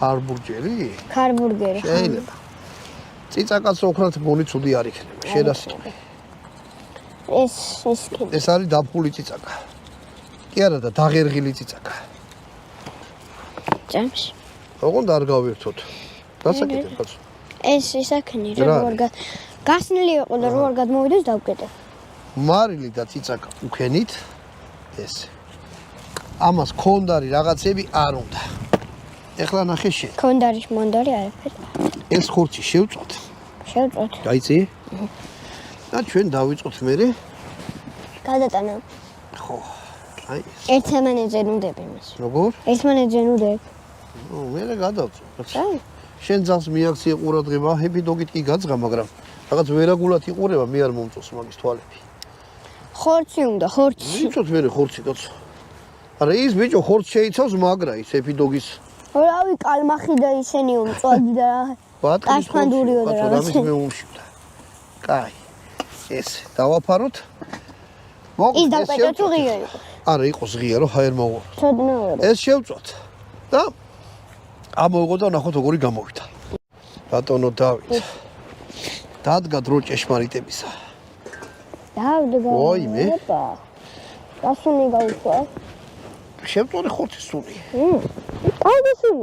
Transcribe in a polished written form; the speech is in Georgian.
ქარბურგერი? ქარბურგერი. შეიძლება. წიწაკაც ოქრათ მონი ცუდი არ იქნება. შედასწრები. ეს არის დაფული წიწაკა. კი არა და დაღერღილი წიწაკა. ჭამს. ოღონდ არ გავერთოთ. დასაკეთებ კაცო. ეს ისაქნი როგორ გასნილი იყო და როგორ გადმოვიდეს დავკეტე. მარილი და წიწაკა უქენით ეს. ამას ქონდარი რაღაცები არ უნდა. ეხლა ნახე შენ. ქონდარის მონდარი არაფერი. ეს ხორცი შევწოთ. შევწოთ. გაიცი? და ჩვენ დავიწყოთ მერე. გადატანა. ხო. აი. ერთმანეთზე ნუდები მას. როგორ? ერთმანეთზე ნუდებ. ნუ მერე გადავწყვეტ. შენ ძაღლს მიაქციე ყურადღება, ჰეპიდოგით კი გაძღა, მაგრამ რაღაც ვერაგულად იყურება, მე არ მომწონს მაგის თვალები. ხორცი უნდა, ხორცი. ვიცით მერე ხორცი კაცო. არა ის ბიჭო ხორცს შეიცავს მაგრა ის ჰეპიდოგის. რავი კალმახი და ისენი უმწვადი და კაშხანდურიო და რაღაც მე უმშივდა. კაი. ეს დავაფაროთ. ის დავკეტოთ თუ ღია იყო. არა იყოს ღია რომ ჰაერ მოვა. ცოდნაური. ეს შევწოთ. და ამოვიღო და ნახოთ როგორი გამოვიდა. ბატონო დავით. დადგა დრო ჭეშმარიტებისა. დავდგა. ოიმე. გასული გავიქვა. შევწორე ხორცის სული. აი გასული.